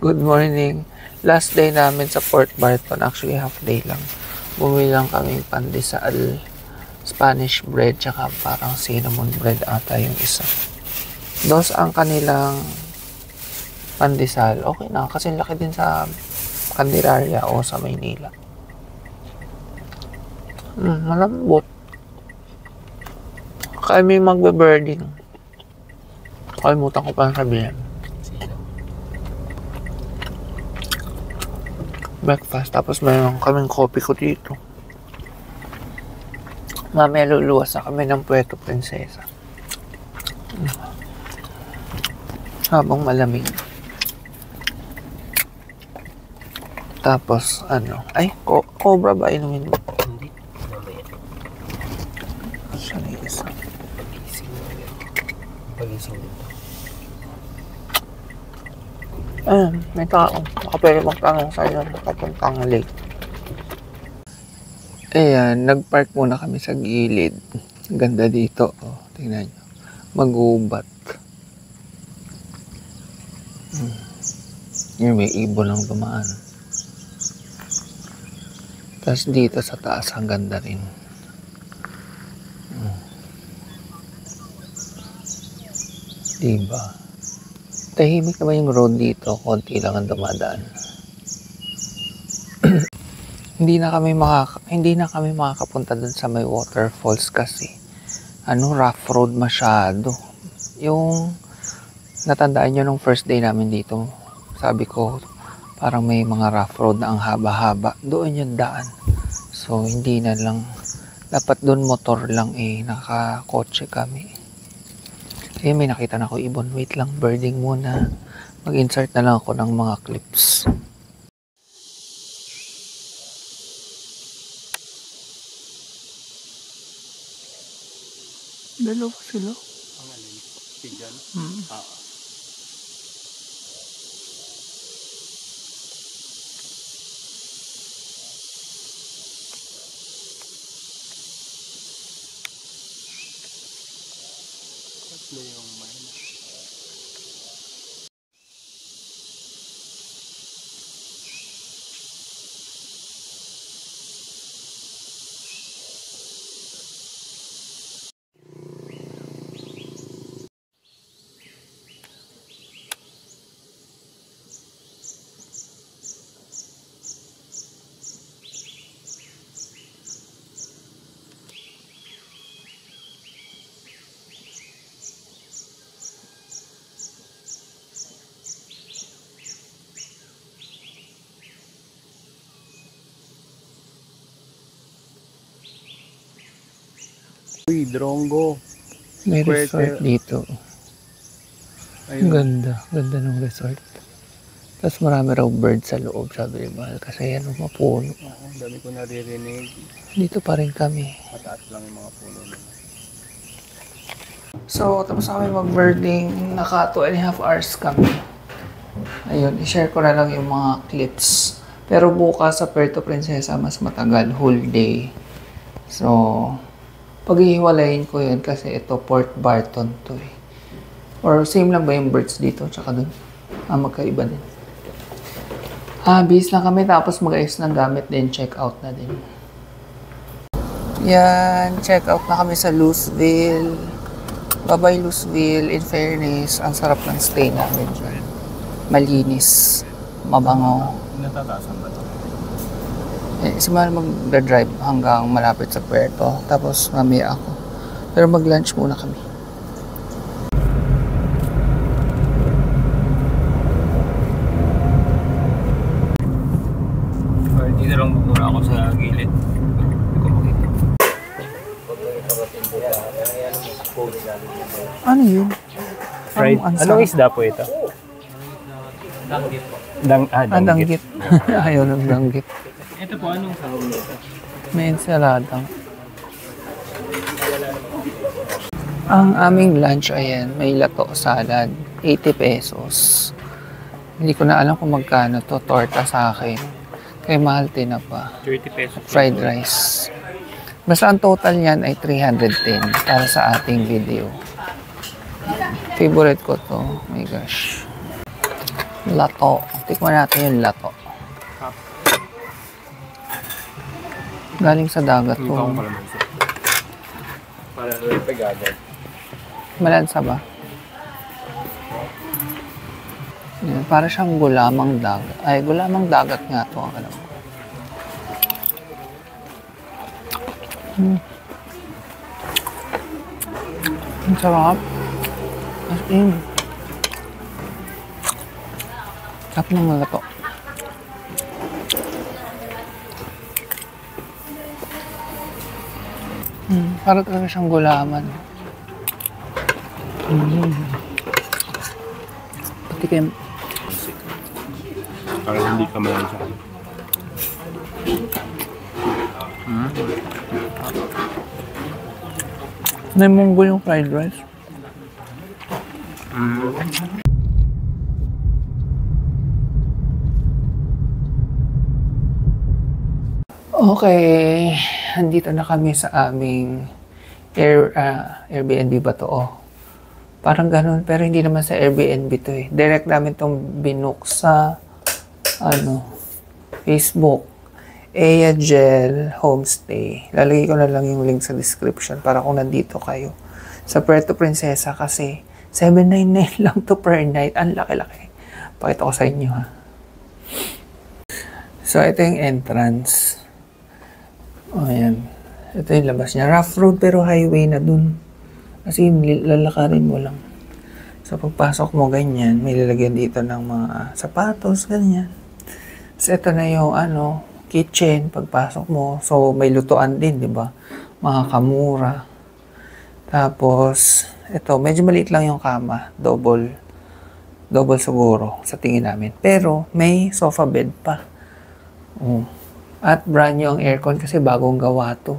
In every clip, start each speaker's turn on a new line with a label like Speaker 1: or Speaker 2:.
Speaker 1: Good morning. Last day namin sa Port Barton. Actually, half day lang. Bumili lang kami pandesal, Spanish bread, tsaka parang cinnamon bread ata yung isa. Dos ang kanilang pandesal. Okay na, kasi laki din sa Candelaria o sa Maynila. Malambot. Kami magbe-birding. Kalimutan ko pa sabihin. Breakfast, tapos mayroon kaming coffee ko dito. Mamaya luluwas na kami ng Puerto Princesa. Habang malamig. Tapos, ano? Ay, cobra ba inumin mo?
Speaker 2: Hindi. Mamaya.
Speaker 1: Saan yung isa?
Speaker 2: Pagising dito.
Speaker 1: May tao. Baka pwede magtanong sa'yo papuntang lake. Ayan, nagpark muna kami sa gilid. Ganda dito. Oh, tingnan nyo. Magubat. Yung may ibon lang dumaan. Tapos dito sa taas, ang ganda rin. Diba? Tahimik naman yung road dito. Konti lang ang dumadaan. Hindi na kami makakapunta dun sa may waterfalls kasi rough road masyado. Yung natandaan nyo nung first day namin dito, sabi ko parang may mga rough road na ang haba-haba. Doon yung daan. So hindi na lang, dapat doon motor lang nakakotse kami. May nakita na ako ibon. Wait lang, birding muna. Mag-insert na lang ako ng mga clips. Dalawa sila.
Speaker 2: Ang alin? Pigeon? Tatlo yung mahina. Uy, Drongo.
Speaker 1: May resort dito.
Speaker 2: Ayun.
Speaker 1: Ganda ng resort. Tapos marami raw bird sa loob, sabi ni Mahal. Kasi yan, mapuno.
Speaker 2: Dami ko naririnig.
Speaker 1: Dito pa rin kami.
Speaker 2: Mataas lang yung mga puno nila.
Speaker 1: So, tapos kami mag-birding. Naka 2.5 hours kami. Ayun, i-share ko na lang yung mga clips. Pero bukas sa Puerto Princesa, mas matagal, whole day. So, paghihiwalayin ko yun kasi ito Port Barton to eh. Or same lang ba yung birds dito tsaka dun? Magkaiba din. Bis na kami tapos mag-ayos ng gamit din. Check out na din. Yan, check out na kami sa Luceville. Bye-bye Luceville. In fairness, ang sarap ng stay namin dyan. Malinis. Mabango.
Speaker 2: Natatasan ba ito?
Speaker 1: Si Mahal mag-drive hanggang malapit sa Puerto. Tapos mamaya ako. Pero mag-lunch muna kami.
Speaker 2: Dito lang muna ako sa gilid. Hindi ko makita.
Speaker 1: Ano yun?
Speaker 2: Fried. Anong isda po ito? Danggit po.
Speaker 1: Danggit. Ayaw ng danggit.
Speaker 2: Ito po, anong sahog nito?
Speaker 1: May ensaladang. Ang aming lunch, ayan, may lato salad. 80 pesos. Hindi ko na alam kung magkano to. Torta sa akin. Kay Mahal tinapa.
Speaker 2: 30 pesos.
Speaker 1: Fried rice. Basta ang total niyan ay 310 para sa ating video. Favorite ko to. Oh my gosh. Lato. Tikman natin yung lato. Galing sa dagat to.
Speaker 2: Para pagagad.
Speaker 1: Malansa ba? Yan, para siyang gulamang dagat. Ay, gulamang dagat nga to ang alam ko. Ang sarap. As in. Sarap ng lato. Para talaga siyang gulaman. Pati kayo.
Speaker 2: Para hindi ka malansa.
Speaker 1: Naimunggo yung fried rice. Okay, andito na kami sa aming Airbnb ba to? Oh. Parang ganun, pero hindi naman sa Airbnb to eh. Direct namin tong binook sa Facebook. Ayagel Homestay. Lalagay ko na lang yung link sa description para kung nandito kayo. Sa Puerto Princesa kasi $799 lang to per night. Ang laki-laki. Pakita ko sa inyo ha. So ito yung entrance. O ayan. Ito yung labas niya. Rough road pero highway na dun. Kasi lalakarin mo lang. So pagpasok mo ganyan, may lalagyan dito ng mga sapatos, ganyan. So ito na yung kitchen pagpasok mo. So may lutuan din, di ba? Makakamura. Tapos ito, medyo maliit lang yung kama. Double siguro sa tingin namin. Pero may sofa bed pa. At brand new ang aircon kasi bagong gawa to.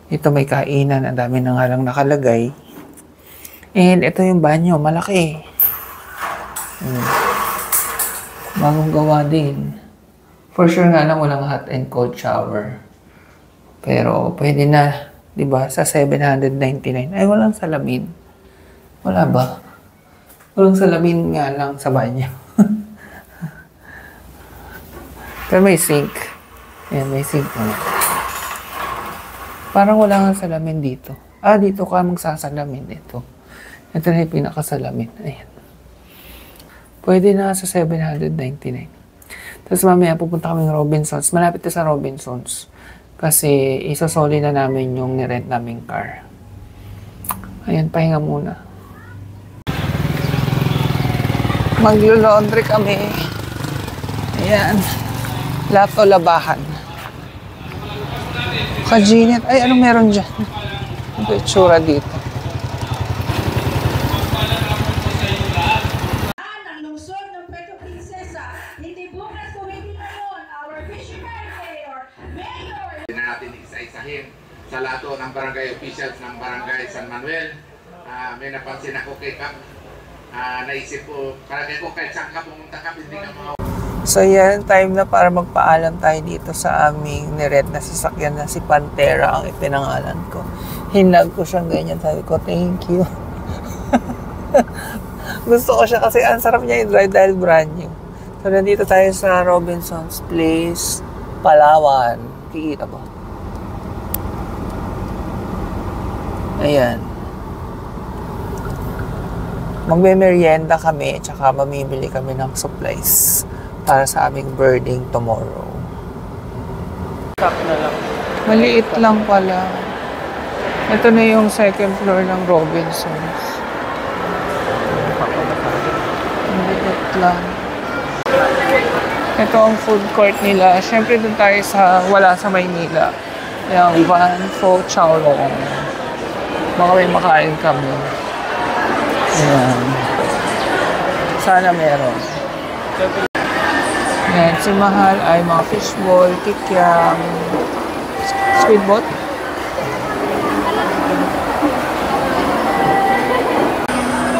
Speaker 1: Ito may kainan, ang dami na nga lang nakalagay. And ito yung banyo, malaki. Bagong gawa din. For sure nga lang walang hot and cold shower. Pero pwede na, 'di ba? Sa $799 ay walang salamin. Wala ba? Walang salamin nga lang sa banyo. Pero may sink. Ayan, may sink na. Parang wala nga salamin dito. Dito ka magsasalamin. Ito na yung pinakasalamin. Ayan. Pwede na sa $799. Tapos mamaya pupunta kaming Robinsons. Malapit na sa Robinsons. Kasi isosoli na namin yung nirent naming car. Ayan, pahinga muna. Maglo-laundry kami. Ayan. Lato labahan. Kajinit. Ay, anong meron dyan? Ito yung tsura dito.
Speaker 3: Ang lungsod ng Puerto Princesa, hindi bukas kumiti ngayon, our fisherman mayor.
Speaker 4: Na natin isa-isahin sa lato ng barangay officials ng barangay San Manuel. May napansin ako kay Kap. Naisip ko, para ko kahit saan ka pumunta Kap, hindi ka mga...
Speaker 1: So yan, time na para magpaalam tayo dito sa aming nirent na sasakyan na si Pantera ang ipinangalan ko. Hinag ko siyang ganyan, sabi ko, thank you. Gusto ko siya kasi ang sarap niya i-drive dahil brand new. So nandito tayo sa Robinsons Place, Palawan. Kikita ba? Ayan. Magme-merienda kami, tsaka mamimili kami ng supplies para sa aming birding tomorrow.
Speaker 2: Stop na lang.
Speaker 1: Maliit lang pala. Ito na yung second floor ng Robinsons. Maliit lang. Ito ang food court nila. Siyempre doon tayo wala sa Maynila. Yung Van Pho Chow Long. Baka may makain kami. Ayan. Sana meron. Ayan, si Mahal ay mga fishball, kikyam, squidbot.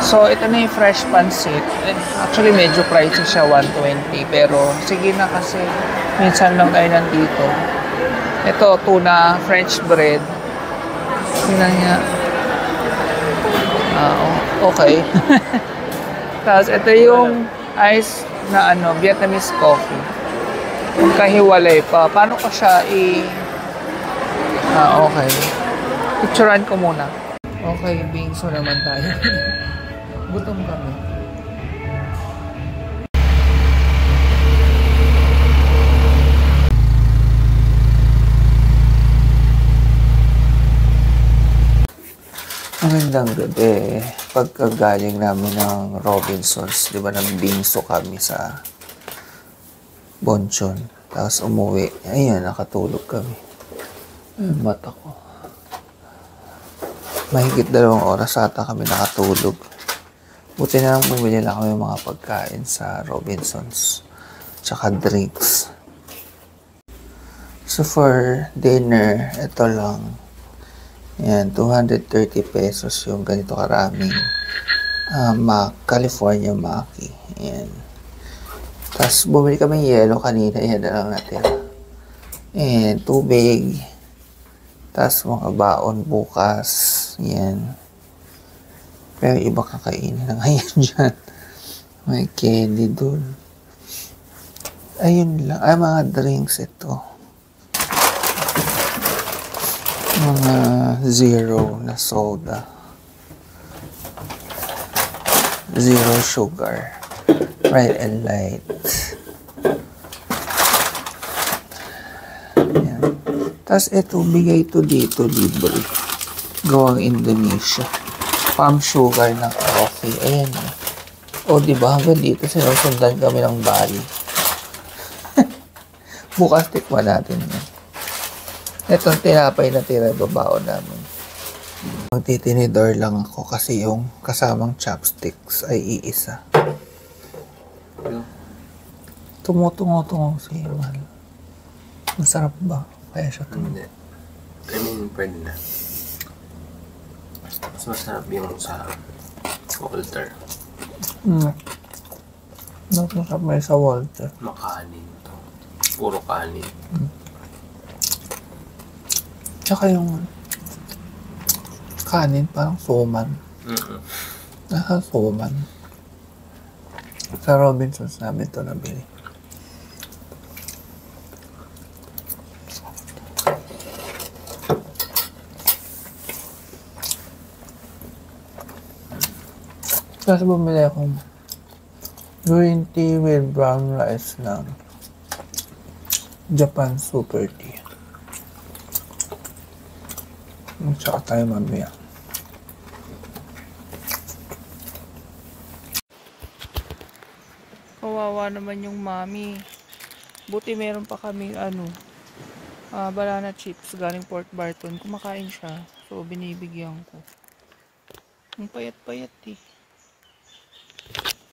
Speaker 1: So, ito na yung fresh pancit. Actually, medyo pricey siya, $120. Pero, sige na kasi minsan lang tayo nandito. Ito, tuna, French bread. Tingnan niya. Okay. Tapos, ito yung na Vietnamese coffee. Kung kahiwalay pa, paano ko siya okay. Picturean ko muna. Okay, bingso naman tayo. Gutom kami. Magandang gabi. Pagkagaling namin ng Robinsons, di ba, nang bingso kami sa Bonchon. Tapos umuwi. Ayan, nakatulog kami. Ayan, mata ko. Mahigit 2 oras ata kami nakatulog. Buti na lang bumili lang kami mga pagkain sa Robinsons. Tsaka drinks. So for dinner, ito lang. Ayan, 230 pesos yung ganito karaming California Maki. Ayan. Tapos bumili kami yelo kanina. Ayan na lang natin. And tubig. Tapos mga baon bukas. Ayan. Pero iba kakainin na ngayon dyan. May candy dun. Ayun lang. Ay, mga drinks ito. Mga zero na soda. Zero sugar. Right and light. Ayan. Tapos ito, bigay ito dito, libre. Gawang Indonesia. Palm sugar na coffee. Ayan. O, diba? Hanggang dito, sinusundan kami ng Bali. Bukas tikman natin yan. Itong tinapay na tira, babaon namin. Magtitinidor lang ako kasi yung kasamang chopsticks ay iisa. Tumutungo-tungo si Iman. Masarap ba? Kaya siya
Speaker 2: Hindi. I mean, pwede na. Mas masarap yung sa Walter.
Speaker 1: Masarap may sa Walter.
Speaker 2: Makanin to. Puro kanin.
Speaker 1: Tsaka yung kanin parang suman. Nasa suman. Sa Robinsons namin ito nabili. Tapos bumili akong green tea with brown rice ng Japan Super Tea. Tsaka tayo mamaya. Kawawa naman yung mami. Buti meron pa kaming banana chips galing Port Barton. Kumakain siya. So binibigyan ko. Ang payat-payat eh.